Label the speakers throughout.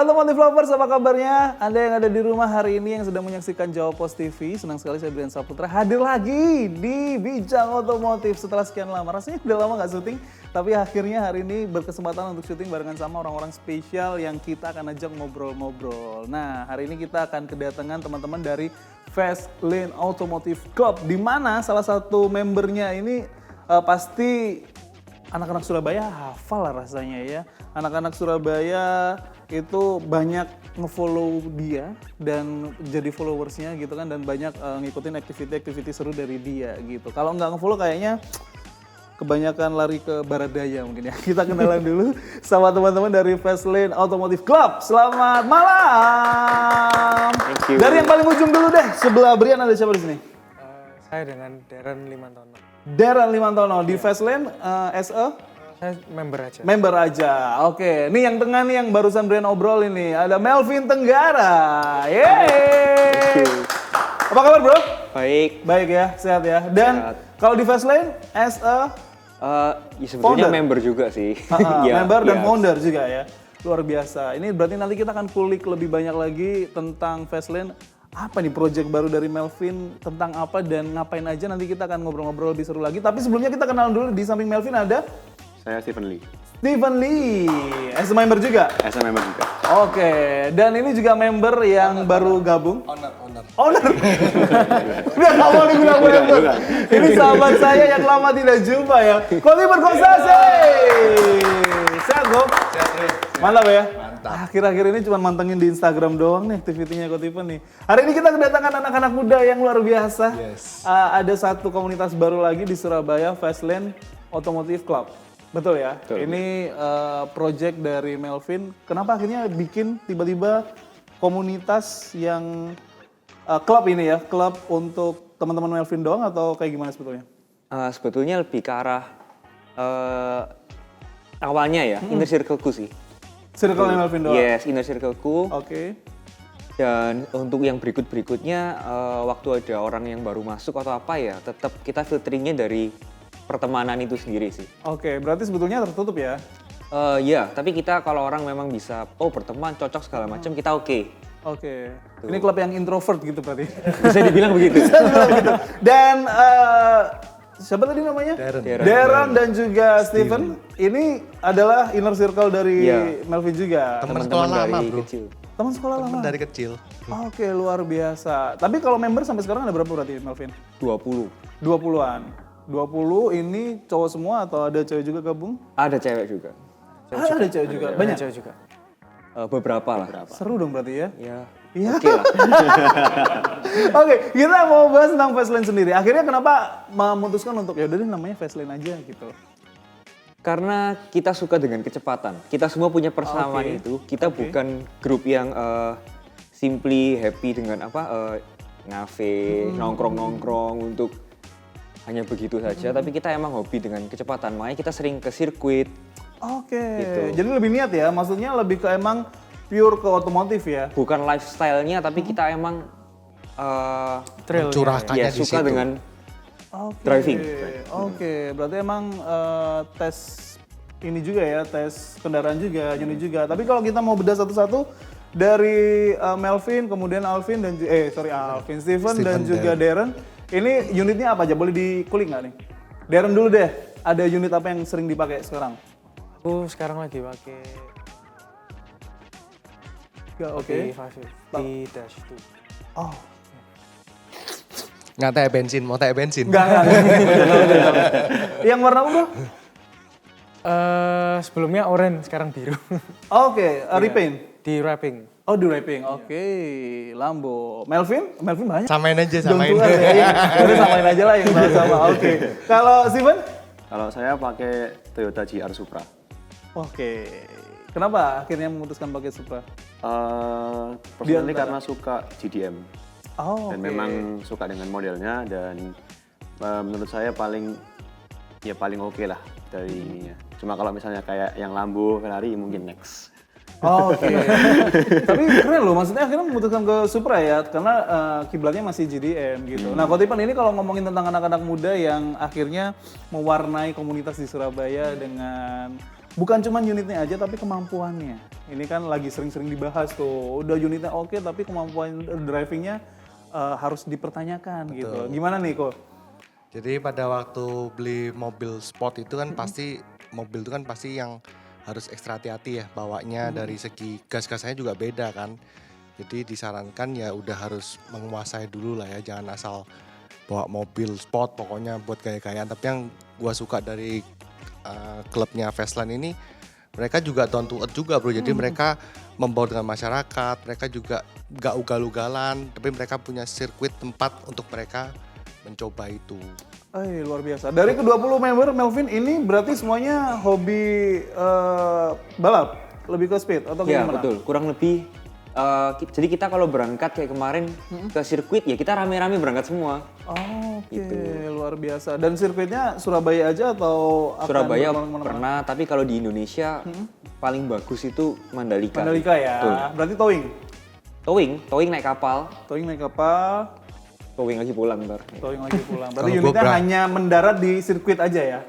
Speaker 1: Otomotif Lovers, apa kabarnya? Anda yang ada di rumah hari ini yang sedang menyaksikan Jawa Post TV, senang sekali saya Brian Saputra hadir lagi di Bincang Otomotif setelah sekian lama. Rasanya udah lama nggak syuting, tapi akhirnya hari ini berkesempatan untuk syuting barengan sama orang-orang spesial yang kita akan ajak ngobrol-ngobrol. Nah, hari ini kita akan kedatangan teman-teman dari Fast Lane Automotive Club, di mana salah satu membernya ini pasti anak-anak Surabaya hafal lah rasanya ya. Anak-anak Surabaya itu banyak nge-follow dia dan jadi followersnya gitu kan, dan banyak ngikutin aktiviti-aktiviti seru dari dia gitu. Kalau nggak nge-follow kayaknya kebanyakan lari ke barat daya mungkin ya. Kita kenalan dulu sama teman-teman dari Fast Lane Automotive Club. Selamat malam.
Speaker 2: Thank you.
Speaker 1: Dari yang paling ujung dulu deh, sebelah Brian ada siapa di sini?
Speaker 3: Saya dengan Darren Limantono.
Speaker 1: Darren Limantono di Fast Lane as a
Speaker 3: Saya member aja.
Speaker 1: member aja. Oke, nih yang tengah nih yang barusan Brian obrol ini ada Melvin Tenggara. Yeay. Apa kabar bro?
Speaker 2: Baik.
Speaker 1: Baik ya, sehat ya. Dan
Speaker 2: Sehat.
Speaker 1: kalau di Fast Lane as a
Speaker 2: Ya sebetulnya
Speaker 1: Founder.
Speaker 2: member juga sih. Ya,
Speaker 1: member dan
Speaker 2: ya.
Speaker 1: founder juga ya. Luar biasa. Ini berarti nanti kita akan kulik lebih banyak lagi tentang Fast Lane. Apa nih project baru dari Melvin, tentang apa dan ngapain aja, nanti kita akan ngobrol-ngobrol lebih seru lagi. Tapi sebelumnya kita kenalan dulu, di samping Melvin ada
Speaker 4: Saya Stephen Lee,
Speaker 1: Stephen Lee, as a member juga.
Speaker 4: SM member juga.
Speaker 1: Oke, dan ini juga member yang baru gabung. Owner. Udah awal nih bilang member. Ini sahabat saya yang lama tidak jumpa ya. Koli Berkosase. Sehat Gop? Mantap ya? Mantap. Akhir-akhir ini cuma mantengin di Instagram doang nih aktivitinya Kotipen nih. Hari ini kita kedatangan anak-anak muda yang luar biasa.
Speaker 3: Yes.
Speaker 1: Ada satu komunitas baru lagi di Surabaya, Fast Lane Automotive Club. Betul ya?
Speaker 4: Betul.
Speaker 1: Ini project dari Melvin. Kenapa akhirnya bikin tiba-tiba komunitas yang klub ini ya? Klub untuk teman-teman Melvin doang atau kayak gimana sebetulnya?
Speaker 2: Sebetulnya lebih ke arah awalnya ya, inner circle-ku sih.
Speaker 1: Circle Melvin doang?
Speaker 2: Yes, inner circle-ku.
Speaker 1: Oke.
Speaker 2: Dan untuk yang berikut-berikutnya, waktu ada orang yang baru masuk atau apa ya, tetap kita filteringnya dari pertemanan itu sendiri sih.
Speaker 1: Oke, berarti sebetulnya tertutup ya?
Speaker 2: Ya, tapi kita kalau orang memang bisa, berteman, cocok segala macam, kita oke.
Speaker 1: Oke. Ini klub yang introvert gitu berarti?
Speaker 2: Bisa dibilang begitu.
Speaker 1: Dan siapa tadi namanya? Darren dan juga Steven. Ini adalah inner circle dari
Speaker 2: Iya.
Speaker 1: Melvin juga.
Speaker 5: Teman
Speaker 2: Teman-teman
Speaker 5: sekolah lama,
Speaker 2: dari
Speaker 5: bro.
Speaker 2: kecil.
Speaker 1: Teman sekolah lama?
Speaker 5: Dari kecil.
Speaker 1: Oke, luar biasa. Tapi kalau member sampai sekarang ada berapa berarti Melvin?
Speaker 2: 20.
Speaker 1: 20-an. 20 ini cowok semua atau ada cewek juga gabung?
Speaker 2: Ada cewek juga.
Speaker 1: Ada cewek juga. Banyak?
Speaker 3: Cewek juga.
Speaker 2: Beberapa lah.
Speaker 1: Seru dong berarti ya?
Speaker 2: Ya,
Speaker 1: Iya.
Speaker 2: oke lah.
Speaker 1: Oke, kita mau bahas tentang Fast Lane sendiri. Akhirnya kenapa memutuskan untuk ya udah deh namanya Fast Lane aja gitu?
Speaker 2: Karena kita suka dengan kecepatan. Kita semua punya persamaan
Speaker 1: Oke.
Speaker 2: itu. Kita bukan grup yang simply happy dengan ngafe, nongkrong-nongkrong untuk hanya begitu saja. Tapi kita emang hobi dengan kecepatan. Makanya kita sering ke sirkuit.
Speaker 1: Oke,
Speaker 2: Gitu.
Speaker 1: jadi lebih niat ya, maksudnya lebih ke emang pure ke otomotif ya?
Speaker 2: Bukan lifestyle-nya, tapi kita emang
Speaker 5: Mencurahkannya
Speaker 2: ya
Speaker 5: di
Speaker 2: suka
Speaker 5: situ.
Speaker 2: dengan
Speaker 1: Oke.
Speaker 2: Driving.
Speaker 1: Oke, berarti emang tes ini juga ya, tes kendaraan juga, unit juga. Tapi kalau kita mau bedah satu-satu dari Melvin, kemudian Alvin dan Alvin, Steven dan juga Darren. Ini unitnya apa aja? Boleh dikulik nggak nih? Darren dulu deh. Ada unit apa yang sering dipakai sekarang?
Speaker 3: Aku sekarang lagi pakai
Speaker 1: Oke.
Speaker 3: V50-2.
Speaker 1: Oh,
Speaker 5: Nggak teh bensin, mau teh bensin.
Speaker 1: enggak. Yang warna apa bro?
Speaker 3: Sebelumnya oranye, sekarang biru.
Speaker 1: Oke, repaint.
Speaker 3: Di wrapping.
Speaker 1: Oh, di wrapping. Oke, Lambo. Melvin banyak.
Speaker 5: Samain aja, samain.
Speaker 1: Jontuan ya. Udah samain aja lah yang sama-sama. Oke. Kalau Steven?
Speaker 4: Kalau saya pakai Toyota GR Supra.
Speaker 1: Oke. Kenapa akhirnya memutuskan pakai Supra?
Speaker 4: Personally
Speaker 1: Di antara-
Speaker 4: karena suka GDM
Speaker 1: Oh,
Speaker 4: dan
Speaker 1: oke.
Speaker 4: memang suka dengan modelnya dan menurut saya paling oke lah dari ininya. Cuma kalau misalnya kayak yang Lambo, Ferrari mungkin next.
Speaker 1: Oh, oke. Tapi keren loh, maksudnya akhirnya memutuskan ke Supra ya, karena kiblatnya masih GDM gitu. Nah, Kotipan ini kalau ngomongin tentang anak-anak muda yang akhirnya mewarnai komunitas di Surabaya dengan bukan cuma unitnya aja tapi kemampuannya. Ini kan lagi sering-sering dibahas tuh. Udah unitnya oke tapi kemampuan drivingnya harus dipertanyakan gitu. Gimana nih kok?
Speaker 5: Jadi pada waktu beli mobil sport itu kan pasti mobil itu kan pasti yang harus ekstra hati-hati ya bawanya dari segi gas-gasnya juga beda kan. Jadi disarankan ya udah harus menguasai dulu lah ya, jangan asal bawa mobil sport pokoknya buat gaya-gayaan. Tapi yang gua suka dari klubnya Fastline ini, mereka juga down to earth juga bro. Jadi mereka membaur dengan masyarakat, mereka juga gak ugal-ugalan, tapi mereka punya sirkuit tempat untuk mereka mencoba itu.
Speaker 1: Luar biasa. Dari ke-20 member Melvin ini berarti semuanya hobi balap, lebih ke speed atau
Speaker 2: Ya
Speaker 1: gimana?
Speaker 2: betul, kurang lebih. Jadi kita kalau berangkat kayak kemarin ke sirkuit ya kita rame-rame berangkat semua.
Speaker 1: Oke,
Speaker 2: Gitu.
Speaker 1: luar biasa. Dan sirkuitnya Surabaya aja atau akan
Speaker 2: Surabaya
Speaker 1: berkemana-mana?
Speaker 2: pernah, tapi kalau di Indonesia paling bagus itu Mandalika.
Speaker 1: Mandalika ya.
Speaker 2: Betul.
Speaker 1: Berarti towing.
Speaker 2: Towing naik kapal,
Speaker 1: Towing naik kapal,
Speaker 2: towing lagi pulang ntar.
Speaker 1: towing lagi pulang. Berarti
Speaker 5: Kalau gua
Speaker 1: unitnya hanya mendarat di sirkuit aja ya?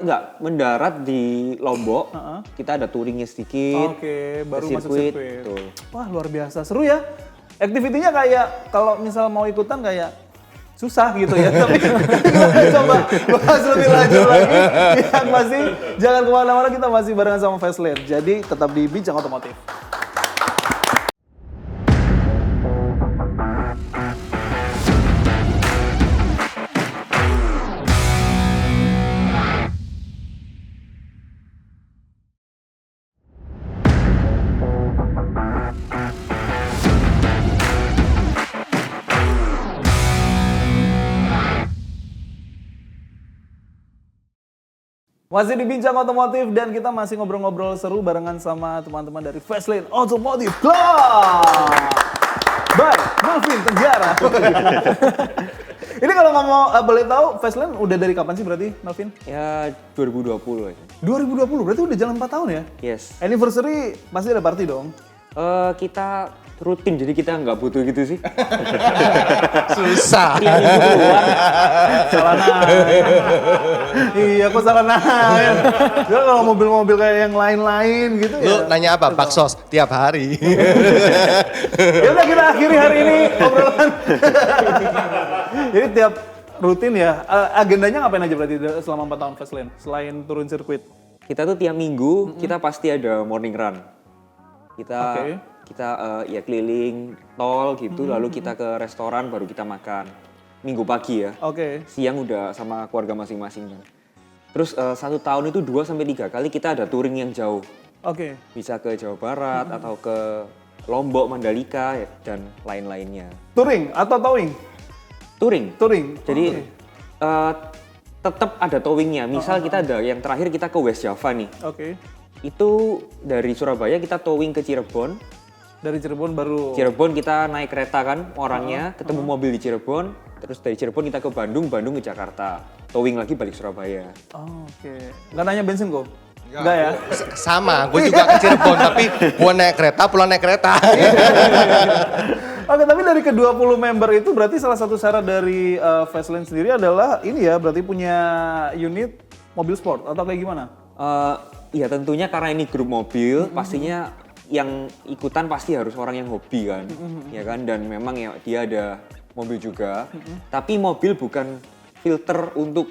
Speaker 2: Enggak, mendarat di Lombok, kita ada touringnya sedikit.
Speaker 1: Oke, baru
Speaker 2: ke
Speaker 1: masuk sirkuit.
Speaker 2: Betul.
Speaker 1: Wah, luar biasa. Seru ya. Aktivitinya kayak kalau misal mau ikutan kayak susah gitu ya. Tapi kita coba bahas lebih lanjut lagi. Yang masih jangan kemana-mana, kita masih barengan sama Fastlane. Jadi tetap di Bincang Otomotif. Masih di Bincang Otomotif dan kita masih ngobrol-ngobrol seru barengan sama teman-teman dari Fastlane Automotive Club. Baik, Melvin Tenggara. Ini kalau ngomong boleh tahu Fastlane udah dari kapan sih berarti Melvin?
Speaker 2: Ya 2020 aja.
Speaker 1: 2020, berarti udah jalan 4 tahun ya?
Speaker 2: Yes.
Speaker 1: Anniversary pasti ada party dong?
Speaker 2: Kita rutin, jadi kita nggak butuh gitu sih.
Speaker 5: Susah.
Speaker 2: Tiap minggu keluar.
Speaker 1: Salah nanya. Iya, kok salah nanya. Ya kalau mobil-mobil kayak yang lain-lain gitu
Speaker 5: Lu
Speaker 1: ya.
Speaker 5: nanya apa? Baksos tiap hari.
Speaker 1: Ya udah kita akhiri hari ini obrolan. Jadi tiap rutin ya, agendanya ngapain aja berarti selama 4 tahun Fastlane? Selain turun sirkuit?
Speaker 2: Kita tuh tiap minggu kita pasti ada morning run. Kita ya keliling tol gitu, lalu kita ke restoran baru kita makan. Minggu pagi ya.
Speaker 1: Oke.
Speaker 2: Siang udah sama keluarga masing-masing kan. Terus 1 tahun itu 2-3 kali kita ada touring yang jauh.
Speaker 1: Oke.
Speaker 2: Bisa ke Jawa Barat atau ke Lombok, Mandalika ya, dan lain-lainnya.
Speaker 1: Touring atau towing?
Speaker 2: Touring.
Speaker 1: Touring.
Speaker 2: Jadi
Speaker 1: Oke.
Speaker 2: tetap ada towingnya. Misal kita ada yang terakhir kita ke West Java nih.
Speaker 1: Oke.
Speaker 2: Itu dari Surabaya kita towing ke Cirebon.
Speaker 1: Dari Cirebon baru.
Speaker 2: Cirebon kita naik kereta kan orangnya, ketemu mobil di Cirebon. Terus dari Cirebon kita ke Bandung, Bandung ke Jakarta. Towing lagi balik Surabaya.
Speaker 1: Oh, oke. Nggak nanya bensin kok? Enggak ya?
Speaker 5: Sama, gue juga ke Cirebon tapi gue naik kereta pulang naik kereta.
Speaker 1: Oke, tapi dari ke-20 member itu berarti salah satu syarat dari Fastlane sendiri adalah ini ya, berarti punya unit mobil sport atau kayak gimana?
Speaker 2: Ya tentunya karena ini grup mobil, pastinya yang ikutan pasti harus orang yang hobi kan, ya kan. Dan memang ya dia ada mobil juga, tapi mobil bukan filter untuk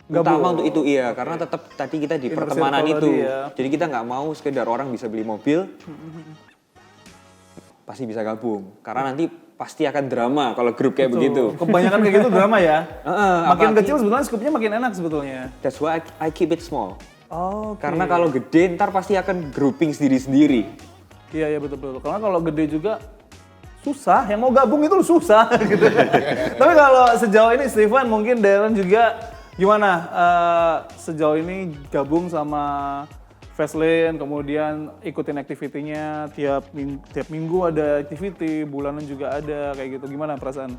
Speaker 2: utama untuk itu iya, karena tetap tadi kita di
Speaker 1: Inner
Speaker 2: pertemanan
Speaker 1: circle
Speaker 2: itu,
Speaker 1: tadi ya.
Speaker 2: jadi kita nggak mau sekedar orang bisa beli mobil, pasti bisa gabung, karena nanti pasti akan drama kalau grup kayak begitu.
Speaker 1: Kebanyakan kayak gitu drama ya? Makin
Speaker 2: apalagi-
Speaker 1: kecil sebetulnya skupnya makin enak sebetulnya.
Speaker 2: That's why I keep it small.
Speaker 1: Oh,
Speaker 2: Karena kalau gede ntar pasti akan grouping sendiri-sendiri.
Speaker 1: iya betul-betul. Karena kalau gede juga susah, yang mau gabung itu susah gitu. Tapi kalau sejauh ini Steven mungkin Darren juga gimana sejauh ini gabung sama Fastlane, kemudian ikutin aktivitinya tiap minggu ada activity, bulanan juga ada kayak gitu. Gimana perasaan?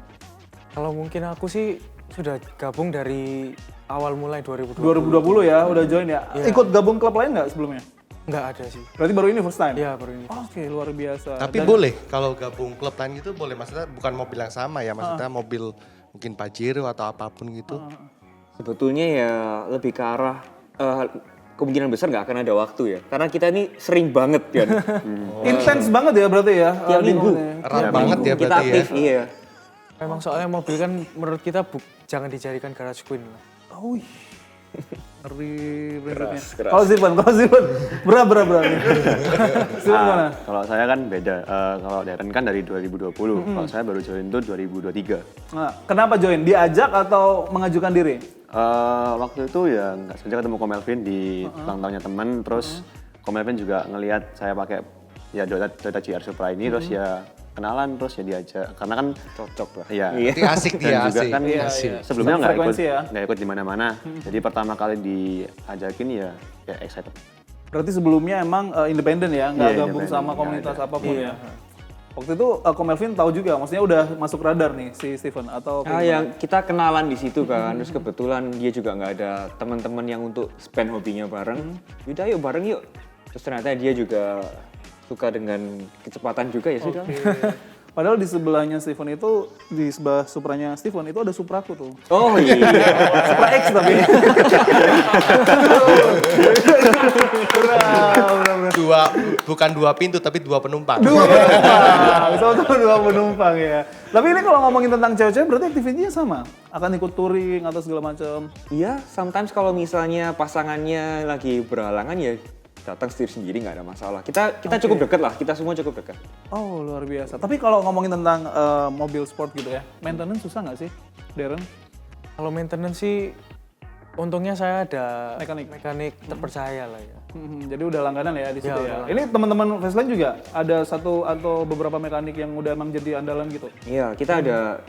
Speaker 3: Kalau mungkin aku sih sudah gabung dari awal mulai 2020.
Speaker 1: 2020 ya udah join ya. Ikut gabung klub lain nggak sebelumnya?
Speaker 3: Nggak ada sih.
Speaker 1: Berarti baru ini first time?
Speaker 3: Iya baru ini.
Speaker 1: Oke, luar biasa.
Speaker 5: Tapi boleh kalau gabung klub lain gitu boleh, maksudnya bukan mobil yang sama ya, maksudnya mobil mungkin Pajero atau apapun gitu.
Speaker 2: Sebetulnya ya lebih ke arah kemungkinan besar nggak akan ada waktu ya. Karena kita ini sering banget kan.
Speaker 1: Intens banget ya berarti ya.
Speaker 2: Tiap minggu.
Speaker 5: Erat banget ya
Speaker 2: Kita
Speaker 5: berarti ya.
Speaker 2: aktif, iya.
Speaker 3: Memang soalnya mobil kan menurut kita jangan dijadikan garage queen lah.
Speaker 1: Oh, ngeri prinsipnya.
Speaker 2: keras.
Speaker 1: Kalau Stephen, berat nih. Stephen mana?
Speaker 4: Kalau saya kan beda. Kalau Darren kan dari 2020. Kalau saya baru join tuh 2023.
Speaker 1: Nah, kenapa join? Diajak atau mengajukan diri?
Speaker 4: Waktu itu ya nggak sengaja ketemu Ko Melvin di ulang tahunnya teman. Terus Ko Melvin juga ngelihat saya pakai ya Toyota GR Supra ini. Terus ya kenalan, terus ya diajak. Karena kan
Speaker 2: Cocok lah.
Speaker 4: iya.
Speaker 5: Nanti asik dia,
Speaker 4: Dan juga
Speaker 5: asik.
Speaker 4: kan
Speaker 1: Iya.
Speaker 4: sebelumnya
Speaker 1: Satu
Speaker 4: nggak ikut
Speaker 1: frekuensi ya?
Speaker 4: nggak ikut di mana-mana. Jadi pertama kali diajakin ya excited.
Speaker 1: Berarti sebelumnya emang independen ya, nggak
Speaker 4: Iya,
Speaker 1: gabung
Speaker 4: independen,
Speaker 1: sama
Speaker 4: nggak
Speaker 1: komunitas
Speaker 4: ada.
Speaker 1: apapun ya. Waktu itu Ko Melvin tahu juga, maksudnya udah masuk radar nih si Stephen atau
Speaker 2: Yang kita kenalan di situ kan, terus kebetulan dia juga nggak ada teman-teman yang untuk spend hobinya bareng. Yaudah yuk bareng yuk. Terus ternyata dia juga suka dengan kecepatan juga ya sudah.
Speaker 1: Padahal di sebelahnya Stephen itu, di sebelah Supranya Stephen itu ada Supraku tuh.
Speaker 2: Oh iya.
Speaker 1: Supra X tapi.
Speaker 5: Bukan dua pintu tapi dua penumpang.
Speaker 1: Dua penumpang, sama-sama dua penumpang ya. Tapi ini kalau ngomongin tentang cewek-cewek berarti aktivitinya sama? Akan ikut touring atau segala macam?
Speaker 2: Iya, sometimes kalau misalnya pasangannya lagi berhalangan ya datang sendiri nggak ada masalah. Kita cukup dekat lah, kita semua cukup dekat.
Speaker 1: Oh luar biasa. Tapi kalau ngomongin tentang mobil sport gitu ya, maintenance susah nggak sih, Darren?
Speaker 3: Kalau maintenance sih untungnya saya ada
Speaker 1: Mekanik.
Speaker 3: terpercaya lah ya.
Speaker 1: Jadi udah langganan ya di situ
Speaker 3: Ya,
Speaker 1: ya. Ini teman-teman Fastline juga ada satu atau beberapa mekanik yang udah emang jadi andalan gitu.
Speaker 2: Iya, kita ada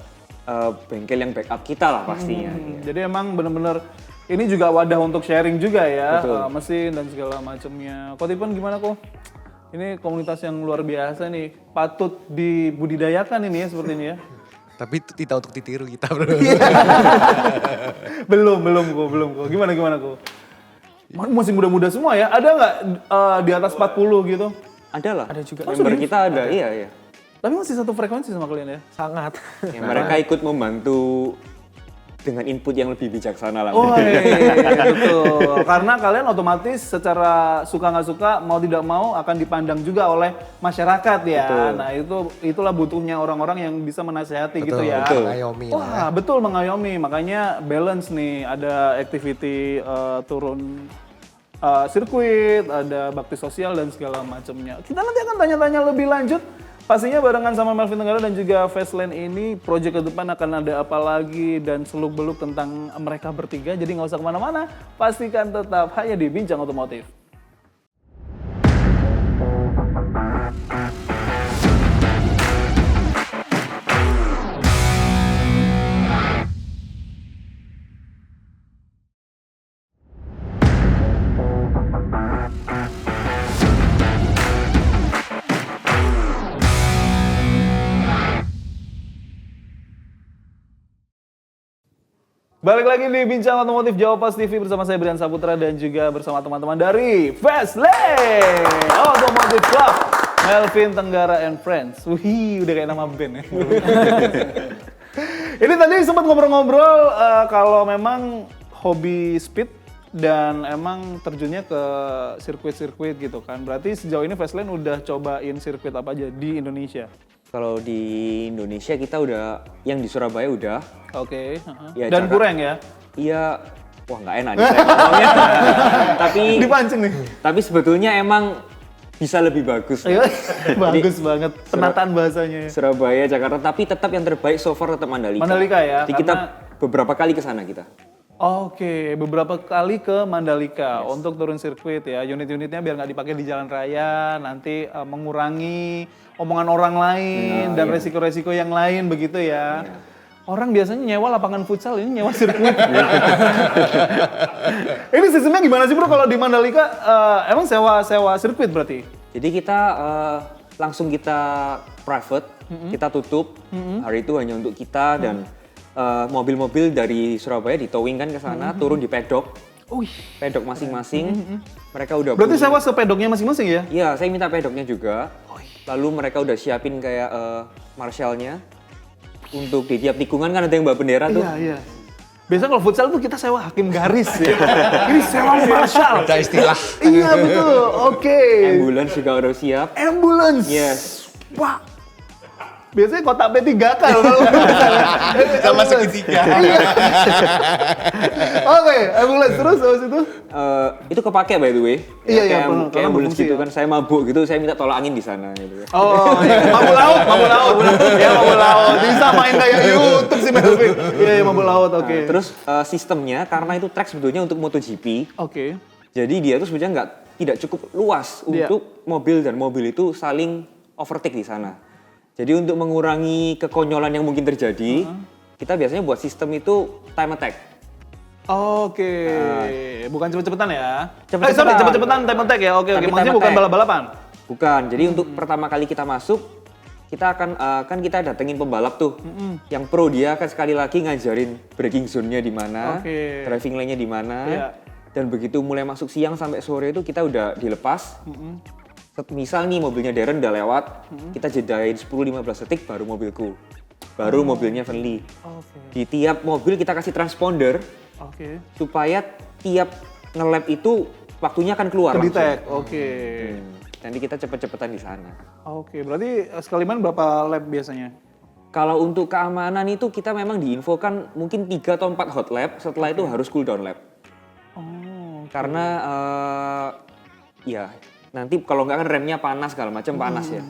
Speaker 2: bengkel yang backup kita lah pastinya.
Speaker 1: Jadi emang bener-bener ini juga wadah untuk sharing juga ya,
Speaker 2: Betul.
Speaker 1: mesin dan segala macamnya. Kok Tipen gimana kok? Ini komunitas yang luar biasa nih, patut dibudidayakan ini ya seperti ini ya.
Speaker 5: Tapi itu tidak untuk ditiru kita, bro.
Speaker 1: belum kok. Gimana kok? Masih muda-muda semua ya. Ada nggak di atas 40 gitu?
Speaker 2: Ada lah.
Speaker 3: Ada juga.
Speaker 2: Member kita ada, iya.
Speaker 1: Tapi masih satu frekuensi sama kalian ya?
Speaker 3: Sangat.
Speaker 2: Ya, mereka ikut membantu dengan input yang lebih bijaksana lah.
Speaker 1: Oh iya, betul. Karena kalian otomatis secara suka nggak suka, mau tidak mau akan dipandang juga oleh masyarakat ya.
Speaker 2: Betul.
Speaker 1: Nah itulah butuhnya orang-orang yang bisa menasehati gitu ya.
Speaker 2: betul.
Speaker 5: Mengayomi lah ya.
Speaker 1: Wah betul mengayomi, makanya balance nih. Ada activity turun sirkuit, ada bakti sosial dan segala macamnya. Kita nanti akan tanya-tanya lebih lanjut. Pastinya barengan sama Melvin Tenggara dan juga Fastline ini, project ke depan akan ada apa lagi dan seluk-beluk tentang mereka bertiga. Jadi nggak usah kemana-mana, pastikan tetap hanya di Bincang Otomotif. Balik lagi di Bincang Otomotif Jawa Pas TV bersama saya Brian Saputra dan juga bersama teman-teman dari Fastline Automotive Club, Melvin Tenggara and Friends. Wih, udah kayak nama band ya. Ini tadi sempat ngobrol-ngobrol kalau memang hobi speed dan emang terjunnya ke sirkuit-sirkuit gitu kan. Berarti sejauh ini Fastline udah cobain sirkuit apa aja di Indonesia?
Speaker 2: Kalau di Indonesia kita udah, yang di Surabaya udah.
Speaker 1: Oke.
Speaker 2: Ya,
Speaker 1: Dan Kureng ya?
Speaker 2: Iya, wah nggak enak nih saya ngomongnya. tapi
Speaker 1: Dipancing nih.
Speaker 2: tapi sebetulnya emang bisa lebih bagus.
Speaker 1: Iya, bagus banget penataan bahasanya.
Speaker 2: Surabaya, Jakarta, tapi tetap yang terbaik so far tetap Mandalika.
Speaker 1: Mandalika ya,
Speaker 2: Jadi kita
Speaker 1: karena-
Speaker 2: beberapa kali ke sana kita.
Speaker 1: Oke, beberapa kali ke Mandalika untuk turun sirkuit ya. Unit-unitnya biar nggak dipakai di jalan raya, nanti mengurangi omongan orang lain dan resiko-resiko yang lain begitu ya. Orang biasanya nyewa lapangan futsal, ini nyewa sirkuit. Ini sistemnya gimana sih bro kalau di Mandalika? Emang sewa sirkuit berarti?
Speaker 2: Jadi kita langsung kita private, kita tutup. Hari itu hanya untuk kita dan mobil-mobil dari Surabaya di towing kan ke sana, turun di pedok. Pedok masing-masing. Mereka udah
Speaker 1: Berarti
Speaker 2: punya-
Speaker 1: sewa sepedoknya masing-masing ya?
Speaker 2: Iya, saya minta pedoknya juga. Lalu mereka udah siapin kayak marshalnya untuk di tiap tikungan kan ada yang bawa bendera tuh.
Speaker 1: Iya, iya. Biasanya kalau futsal tuh kita sewa hakim garis ya. Ini sewa marshal.
Speaker 5: Ada istilah.
Speaker 1: Iya betul, oke.
Speaker 2: Ambulans juga udah siap.
Speaker 1: Ambulance.
Speaker 2: Yes.
Speaker 1: Wah. Biasanya kotak P3K kalau
Speaker 5: Sama segitiga.
Speaker 1: Oke, ambulance terus habis itu.
Speaker 2: Itu kepake by the way.
Speaker 1: Iya, iya,
Speaker 2: kayak
Speaker 1: karena
Speaker 2: ambulans
Speaker 1: berfungsi
Speaker 2: gitu
Speaker 1: ya.
Speaker 2: kan. Saya mabuk gitu, saya minta tolong angin di sana gitu.
Speaker 1: Oh, iya. Mabuk laut. Ya, mabuk laut. Bisa main kayak YouTube sih Melvin. Iya, ya, mabuk laut, oke.
Speaker 2: Nah, terus sistemnya karena itu track sebetulnya untuk MotoGP.
Speaker 1: Oke.
Speaker 2: Jadi dia tuh sebenarnya tidak cukup luas
Speaker 1: Iya.
Speaker 2: untuk mobil dan mobil itu saling overtake di sana. Jadi untuk mengurangi kekonyolan yang mungkin terjadi, kita biasanya buat sistem itu time attack.
Speaker 1: Oke, bukan cepet-cepetan ya?
Speaker 2: Cepet-cepetan.
Speaker 1: Cepet-cepetan time attack ya? Oke,
Speaker 2: Tapi
Speaker 1: maksudnya
Speaker 2: time
Speaker 1: bukan
Speaker 2: attack.
Speaker 1: balap-balapan?
Speaker 2: Bukan. Jadi untuk pertama kali kita masuk, kita akan kan kita datengin pembalap tuh. Yang pro dia akan sekali lagi ngajarin braking zone-nya di mana,
Speaker 1: Oke.
Speaker 2: driving lane-nya di mana.
Speaker 1: Iya.
Speaker 2: Dan begitu mulai masuk siang sampai sore itu kita udah dilepas. Misal nih mobilnya Darren udah lewat, kita jedain 10-15 detik baru mobilku. Baru mobilnya Fenly.
Speaker 1: Oke.
Speaker 2: Di tiap mobil kita kasih transponder
Speaker 1: Oke.
Speaker 2: supaya tiap nge-lap itu waktunya akan keluar langsung.
Speaker 1: Kedetek, oke.
Speaker 2: Nanti kita cepet-cepetan di sana.
Speaker 1: Oke, berarti sekali main berapa lap biasanya?
Speaker 2: Kalau untuk keamanan itu kita memang diinfokan mungkin 3 atau 4 hot lap, setelah itu harus cool down lap.
Speaker 1: Oh,
Speaker 2: Karena ya nanti kalau nggak kan remnya panas segala macam panas ya.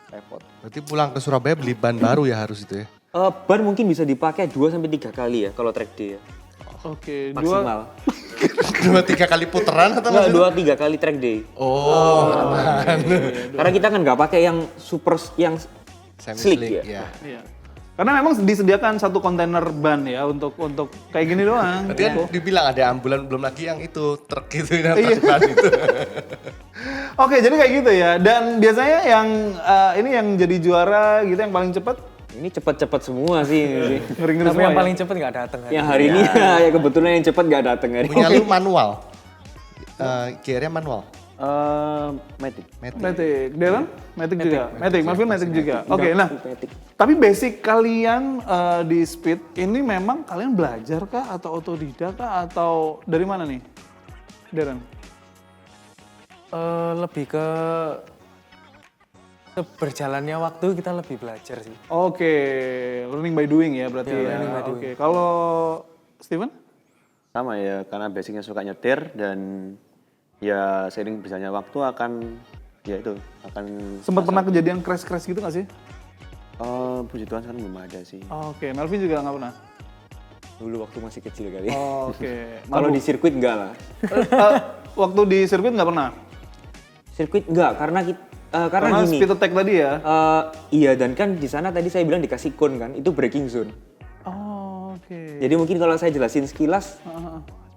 Speaker 2: Repot.
Speaker 5: Berarti pulang ke Surabaya beli ban baru ya harus itu ya?
Speaker 2: Ban mungkin bisa dipakai 2-3 kali ya kalau track day ya.
Speaker 1: oke.
Speaker 2: Maksimal.
Speaker 5: 2-3 kali puteran atau
Speaker 2: Enggak,
Speaker 5: maksudnya?
Speaker 2: 2-3 kali track day.
Speaker 5: Oh,
Speaker 2: Karena kita kan nggak pakai yang super yang slick ya.
Speaker 5: ya.
Speaker 1: Iya. Karena memang disediakan satu kontainer ban ya untuk kayak gini doang.
Speaker 5: Tadi kan dibilang ada ambulan, belum lagi yang itu truk gitu, yang
Speaker 1: Iya.
Speaker 5: truk ban itu.
Speaker 1: Oke, jadi kayak gitu ya. Dan biasanya yang ini yang jadi juara gitu yang paling cepat
Speaker 2: Ini cepet-cepet semua sih. ini sih.
Speaker 1: ngeri-ngeri
Speaker 3: Tapi
Speaker 1: semua
Speaker 3: yang
Speaker 1: ya.
Speaker 3: paling cepet nggak datang.
Speaker 2: Yang hari ini ya kebetulan yang cepet nggak datang hari
Speaker 5: Punya
Speaker 2: ini.
Speaker 5: lu manual. Gearnya manual.
Speaker 4: Matic.
Speaker 1: Matic, Darren? Matic juga? Matic, Melvin Matic juga? Oke, nah.
Speaker 2: Matic.
Speaker 1: Tapi basic kalian di speed ini memang kalian belajar kah atau otodidak kah atau dari mana nih? Darren?
Speaker 3: Lebih ke berjalannya waktu kita lebih belajar sih.
Speaker 1: Oke, learning by doing ya berarti
Speaker 3: Ya,
Speaker 1: ya.
Speaker 3: learning by doing.
Speaker 1: Oke, kalau Steven?
Speaker 4: Sama ya, karena basicnya suka nyetir dan ya seiring berjalannya waktu akan ya itu akan
Speaker 1: Sempat pernah kejadian crash gitu nggak sih?
Speaker 4: puji Tuhan sekarang belum ada sih.
Speaker 1: Oke, Melvin juga nggak pernah?
Speaker 2: Dulu waktu masih kecil kali.
Speaker 1: Oke.
Speaker 2: Kalau di sirkuit enggak lah.
Speaker 1: Waktu di sirkuit nggak pernah?
Speaker 2: Sirkuit enggak karena karena
Speaker 1: Karena
Speaker 2: gini.
Speaker 1: speed attack tadi ya?
Speaker 2: Iya dan kan di sana tadi saya bilang dikasih cone kan, itu braking zone.
Speaker 1: Oh, oke.
Speaker 2: Jadi mungkin kalau saya jelasin sekilas,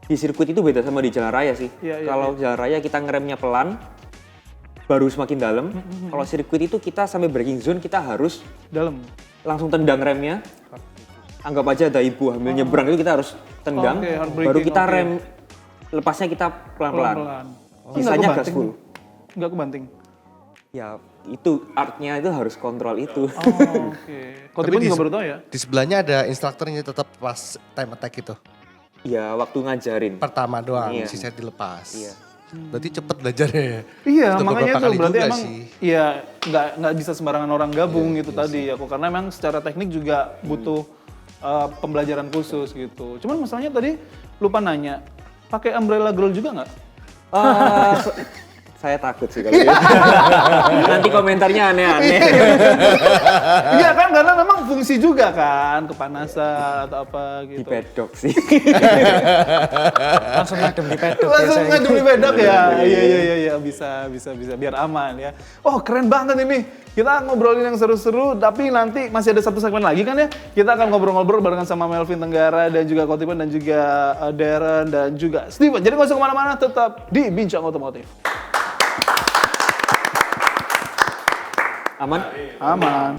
Speaker 2: di sirkuit itu beda sama di jalan raya sih.
Speaker 1: Iya, iya,
Speaker 2: Kalau jalan raya kita ngeremnya pelan, baru semakin dalam. Kalau sirkuit itu kita sampai braking zone kita harus
Speaker 1: Dalam?
Speaker 2: langsung tendang remnya. Anggap aja ada ibu hamil nyebrang itu kita harus tendang,
Speaker 1: Oke, hard
Speaker 2: baru
Speaker 1: braking,
Speaker 2: kita
Speaker 1: oke.
Speaker 2: rem, lepasnya kita pelan-pelan.
Speaker 1: Pelan-pelan.
Speaker 2: Sisanya gas full.
Speaker 1: Nggak kebanting?
Speaker 2: Ya itu artnya itu harus kontrol itu.
Speaker 1: Oh, oke. Kau
Speaker 5: Tapi
Speaker 1: juga baru tahu ya?
Speaker 5: Di sebelahnya ada instrukturnya tetap pas time attack itu.
Speaker 2: Ya waktu ngajarin.
Speaker 5: Pertama doang,
Speaker 2: Iya.
Speaker 5: sisanya dilepas.
Speaker 2: Iya.
Speaker 5: Berarti cepet belajarnya ya?
Speaker 1: Iya,
Speaker 5: Sudah
Speaker 1: makanya
Speaker 5: beberapa
Speaker 1: itu
Speaker 5: kali
Speaker 1: berarti
Speaker 5: juga
Speaker 1: emang
Speaker 5: sih.
Speaker 1: iya nggak bisa sembarangan orang gabung gitu tadi aku karena emang secara teknik juga butuh pembelajaran khusus gitu. Cuman masalahnya tadi lupa nanya, pakai umbrella girl juga nggak?
Speaker 2: Saya takut sih kalau gitu. Nanti komentarnya aneh-aneh.
Speaker 1: Iya kan karena memang fungsi juga kan kepanasan atau apa
Speaker 2: Di
Speaker 1: gitu.
Speaker 2: pedok sih.
Speaker 3: Langsung ngadem di pedok
Speaker 1: Langsung
Speaker 3: biasanya.
Speaker 1: ngadem di pedok ya. Iya bisa biar aman ya. Oh, keren banget ini. Kita ngobrolin yang seru-seru tapi nanti masih ada satu segmen lagi kan ya. Kita akan ngobrol-ngobrol barengan sama Melvin Tenggara dan juga Kotipan dan juga Darren dan juga Steven. Jadi nggak usah kemana-mana, tetap di Bincang Otomotif.
Speaker 2: Aman?
Speaker 1: Aman.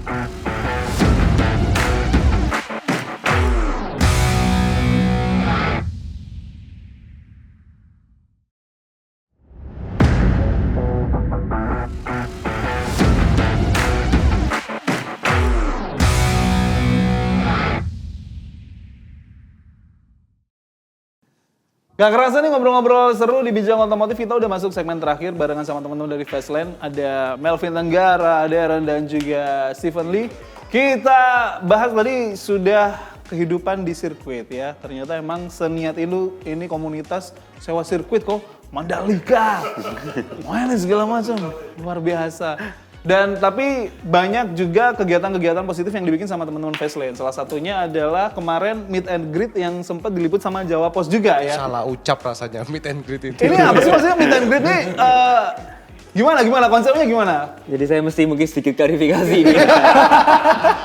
Speaker 1: Gak kerasa nih ngobrol-ngobrol seru di Bincang Otomotif, kita udah masuk segmen terakhir barengan sama teman-teman dari Fastland. Ada Melvin Tenggara, ada Aaron dan juga Stephen Lee. Kita bahas tadi sudah kehidupan di sirkuit ya. Ternyata emang seniat ini komunitas sewa sirkuit kok. Mandalika, mana segala macam, luar biasa. Dan tapi banyak juga kegiatan-kegiatan positif yang dibikin sama teman-teman Fastland. Salah satunya adalah kemarin meet and greet yang sempat diliput sama Jawa Post juga ya.
Speaker 5: Salah ucap rasanya meet and greet itu.
Speaker 1: Ini apa sih maksudnya meet and greet nih? Gimana konsepnya gimana?
Speaker 2: Jadi saya mesti mungkin sedikit klarifikasi ini.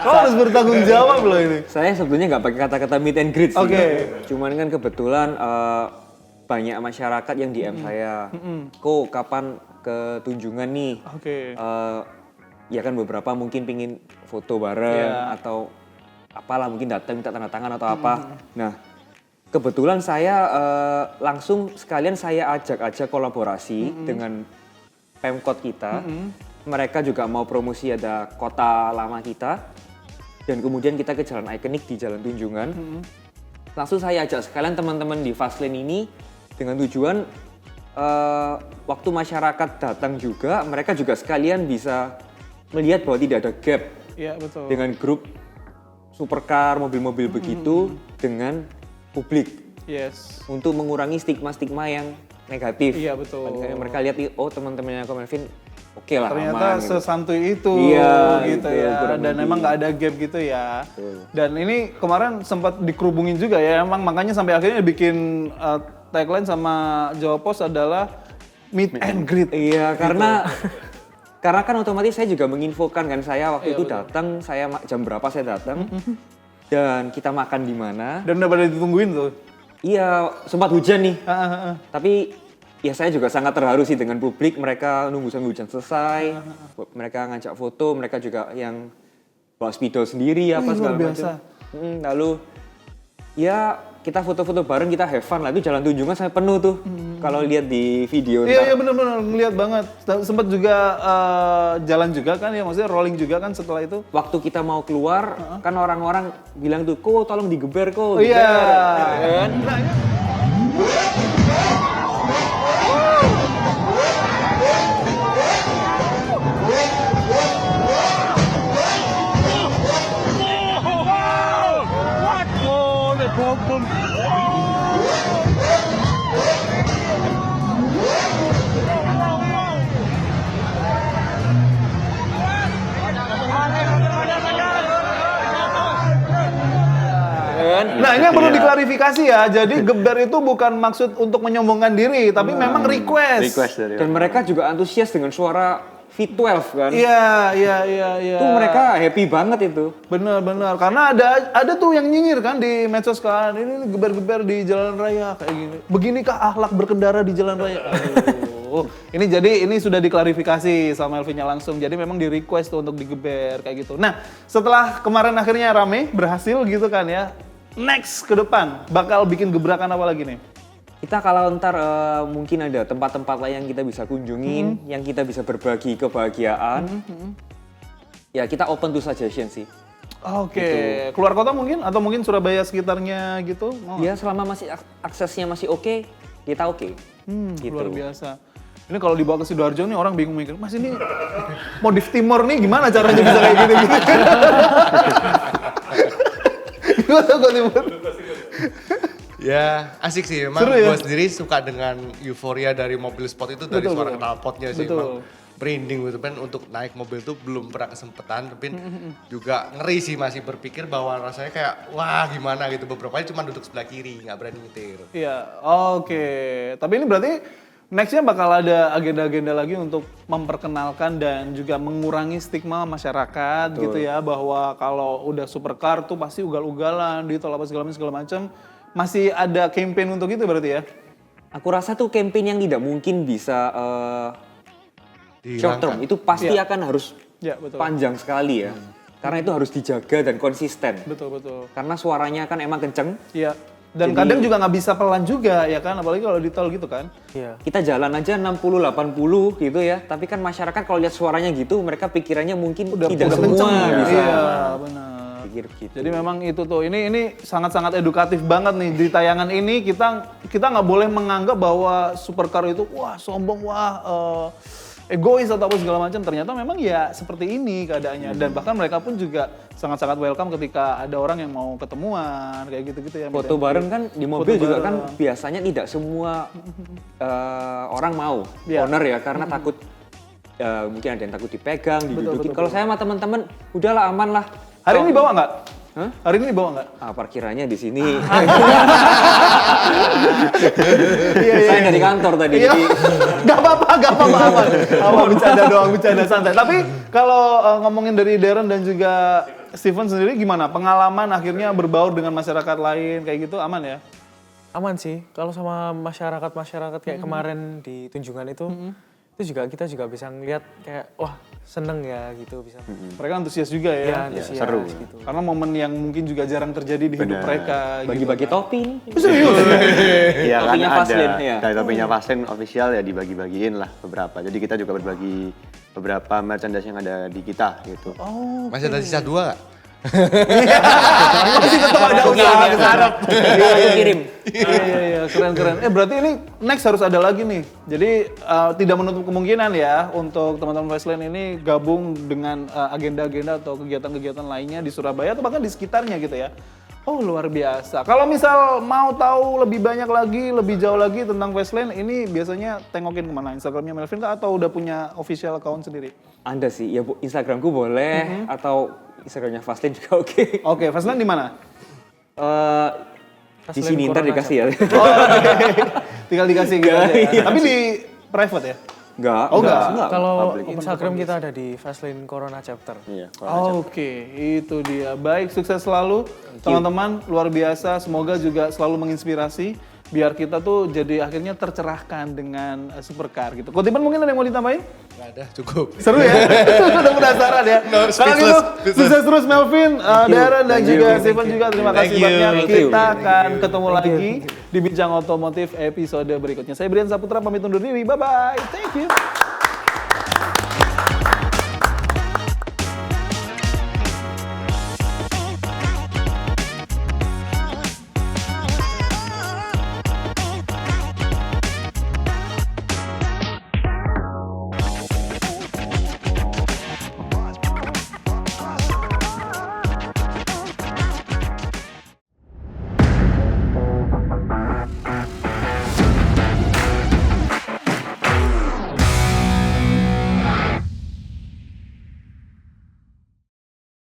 Speaker 1: Kau harus bertanggung jawab loh ini.
Speaker 2: Saya sebetulnya nggak pakai kata-kata meet and greet sih.
Speaker 1: Oke.
Speaker 2: Cuman kan kebetulan banyak masyarakat yang DM saya, kok kapan ke Tunjungan nih?
Speaker 1: Oke.
Speaker 2: Ya kan beberapa mungkin pingin foto bareng
Speaker 1: Iya.
Speaker 2: atau apalah mungkin datang minta tanda tangan atau apa. Nah kebetulan saya langsung sekalian saya ajak kolaborasi dengan Pemkot kita. Mereka juga mau promosi ada kota lama kita dan kemudian kita ke jalan ikonik di Jalan Tunjungan. Langsung saya ajak sekalian teman-teman di Fastlane ini dengan tujuan waktu masyarakat datang juga, mereka juga sekalian bisa melihat bahwa tidak ada gap
Speaker 1: Iya betul.
Speaker 2: dengan grup supercar, mobil-mobil begitu dengan publik
Speaker 1: Yes.
Speaker 2: untuk mengurangi stigma-stigma yang negatif.
Speaker 1: Iya, betul.
Speaker 2: Paling mereka lihat, oh teman-temannya aku Melvin, oke lah
Speaker 1: Ternyata
Speaker 2: aman. Gitu.
Speaker 1: sesantuy itu
Speaker 2: Iya,
Speaker 1: gitu
Speaker 2: gitu,
Speaker 1: ya.
Speaker 2: kurang
Speaker 1: Dan
Speaker 2: lebih.
Speaker 1: emang nggak ada gap gitu ya.
Speaker 2: Betul.
Speaker 1: Dan ini kemarin sempat dikerubungin juga ya. Emang makanya sampai akhirnya bikin tagline sama Jawa Post adalah meet and greet.
Speaker 2: Iya,
Speaker 1: Gitu.
Speaker 2: karena kan otomatis saya juga menginfokan kan saya waktu
Speaker 1: Iya,
Speaker 2: itu
Speaker 1: betul.
Speaker 2: datang, saya jam berapa saya datang dan kita makan di mana.
Speaker 1: Dan udah pada ditungguin tuh.
Speaker 2: Iya, sempat hujan nih.
Speaker 1: Ah.
Speaker 2: Tapi ya saya juga sangat terharu sih dengan publik, mereka nunggu sampai hujan selesai. Mereka ngajak foto, mereka juga yang bawa spidol sendiri apa
Speaker 1: Wih,
Speaker 2: segala
Speaker 1: luar
Speaker 2: macam.
Speaker 1: biasa.
Speaker 2: Lalu ya kita foto-foto bareng, kita have fun lah. Itu Jalan Tunjungan sampai penuh tuh. Kalau lihat di video
Speaker 1: Iya
Speaker 2: ntar.
Speaker 1: benar-benar ngeliat banget. Sempat juga jalan juga kan ya, maksudnya rolling juga kan setelah itu.
Speaker 2: Waktu kita mau keluar, kan orang-orang bilang tuh, kok tolong digeber kok.
Speaker 1: Oh iya.
Speaker 2: Kan?
Speaker 1: Nah, Nah ini yang perlu diklarifikasi ya, jadi geber itu bukan maksud untuk menyombongkan diri, tapi memang request.
Speaker 4: Request dari
Speaker 2: Dan mereka juga antusias dengan suara V12 kan.
Speaker 1: Iya.
Speaker 2: Itu mereka happy banget itu.
Speaker 1: Benar, karena ada tuh yang nyinyir kan di medsos kan, ini geber-geber di jalan raya kayak gini. Beginikah akhlak berkendara di jalan raya? Aduh. Ini sudah diklarifikasi sama Elvinya langsung. Jadi memang di request tuh untuk digeber kayak gitu. Nah, setelah kemarin akhirnya rame, berhasil gitu kan ya. Next ke depan bakal bikin gebrakan apa lagi nih?
Speaker 2: Kita kalau ntar mungkin ada tempat-tempat lain yang kita bisa kunjungin, yang kita bisa berbagi kebahagiaan. Ya kita open to suggestion sih.
Speaker 1: Oke, keluar kota mungkin atau mungkin Surabaya sekitarnya gitu? Mau nggak?
Speaker 2: Ya selama masih aksesnya masih oke, kita oke. Gitu.
Speaker 1: Luar biasa. Ini kalau dibawa ke Sidoarjo nih orang bingung mikir, Mas ini modif Timor nih gimana caranya bisa kayak gini-gini? Gimana kok Timor?
Speaker 5: Ya asik sih, memang
Speaker 1: Seru ya?
Speaker 5: gue sendiri suka dengan euforia dari mobil sport itu dari
Speaker 1: Betul,
Speaker 5: suara
Speaker 1: betul.
Speaker 5: knalpotnya sih.
Speaker 1: Betul.
Speaker 5: Emang merinding gitu kan, untuk naik mobil itu belum pernah kesempatan, tapi juga ngeri sih, masih berpikir bahwa rasanya kayak wah gimana gitu, beberapa kali cuma duduk sebelah kiri, nggak berani nyetir.
Speaker 1: Iya, oke. Tapi ini berarti nextnya bakal ada agenda-agenda lagi untuk memperkenalkan dan juga mengurangi stigma masyarakat gitu ya, bahwa kalau udah supercar tuh pasti ugal-ugalan di tol apa segala macam. Masih ada campaign untuk itu berarti ya?
Speaker 2: Aku rasa tuh campaign yang tidak mungkin bisa short term, itu pasti
Speaker 1: Iya.
Speaker 2: akan harus
Speaker 1: Ya, betul.
Speaker 2: panjang sekali ya. Karena itu harus dijaga dan konsisten.
Speaker 1: Betul.
Speaker 2: Karena suaranya kan emang kenceng.
Speaker 1: Iya. Dan
Speaker 2: Jadi-
Speaker 1: kadang juga nggak bisa pelan juga ya kan, apalagi kalau di tol gitu kan.
Speaker 3: Iya.
Speaker 2: Kita jalan aja 60-80 gitu ya. Tapi kan masyarakat kalau lihat suaranya gitu, mereka pikirannya mungkin tidak semua
Speaker 1: kenceng ya.
Speaker 2: bisa.
Speaker 1: Iya, benar.
Speaker 2: pikir gitu.
Speaker 1: Jadi memang itu tuh, ini sangat-sangat edukatif banget nih di tayangan ini. Kita nggak boleh menganggap bahwa supercar itu wah sombong, wah egois atau apa segala macam. Ternyata memang ya seperti ini keadaannya. Dan bahkan mereka pun juga sangat-sangat welcome ketika ada orang yang mau ketemuan kayak gitu-gitu ya.
Speaker 2: Foto bareng kan di mobil juga kan biasanya tidak semua orang mau owner ya karena takut mungkin ada yang takut dipegang, didudukin. Kalau saya sama teman-teman udahlah aman lah.
Speaker 1: Hari ini bawa nggak?
Speaker 2: Hah?
Speaker 1: Hari ini bawa nggak?
Speaker 2: Parkirannya di sini. Saya dari kantor tadi.
Speaker 1: Iya.
Speaker 2: Jadi
Speaker 1: Gak apa-apa, aman. Aman, bercanda doang, bercanda santai. Tapi kalau ngomongin dari Darren dan juga Steven sendiri gimana? Pengalaman akhirnya berbaur dengan masyarakat lain kayak gitu aman ya?
Speaker 3: Aman sih, kalau sama masyarakat kayak kemarin di Tunjungan itu juga kita juga bisa ngeliat kayak wah seneng ya gitu bisa.
Speaker 1: Mereka antusias juga ya?
Speaker 3: Ya, antusias
Speaker 4: seru.
Speaker 3: gitu.
Speaker 1: Karena momen yang mungkin juga jarang terjadi di hidup mereka.
Speaker 2: bagi-bagi topi nih.
Speaker 1: Serius?
Speaker 4: Iya kan
Speaker 2: Topinya
Speaker 4: ada,
Speaker 2: Vaseline, ya.
Speaker 4: dari topinya Vaseline official ya dibagi-bagiin lah beberapa. Jadi kita juga berbagi beberapa merchandise yang ada di kita gitu.
Speaker 5: Masih ada sisa 2 nggak?
Speaker 1: Masih tetap ada usaha ke sana.
Speaker 2: Aku kirim.
Speaker 1: Iya, keren. Berarti ini next harus ada lagi nih. Jadi tidak menutup kemungkinan ya untuk teman-teman Westland ini gabung dengan agenda-agenda atau kegiatan-kegiatan lainnya di Surabaya atau bahkan di sekitarnya gitu ya. Oh luar biasa. Kalau misal mau tahu lebih banyak lagi, lebih jauh lagi tentang Westland, ini biasanya tengokin kemana? Instagramnya Melvin kah atau udah punya official account sendiri?
Speaker 2: Anda sih, ya Bu, Instagramku boleh atau Instagramnya Vaseline juga oke.
Speaker 1: Oke, Westland di mana?
Speaker 2: Di sini ntar dikasih ya.
Speaker 1: Tinggal dikasih gitu aja ya. Tapi di private ya?
Speaker 2: Enggak.
Speaker 1: Oh, enggak.
Speaker 3: Kalau
Speaker 4: public.
Speaker 3: Instagram kita ada di Fastlane Corona Chapter.
Speaker 4: Iya.
Speaker 1: Oke, itu dia. Baik, sukses selalu teman-teman. Luar biasa. Semoga juga selalu menginspirasi biar kita tuh jadi akhirnya tercerahkan dengan supercar gitu. Kotiban mungkin ada yang mau ditambahin?
Speaker 5: Nggak ada, cukup.
Speaker 1: Seru ya? Udah penasaran ya? Kalau gitu, sukses terus Melvin, Darren dan juga Steven juga. Terima kasih banyak. Kita akan ketemu lagi di Bincang Otomotif episode berikutnya. Saya Brian Saputra, pamit undur diri. Bye-bye. Thank you.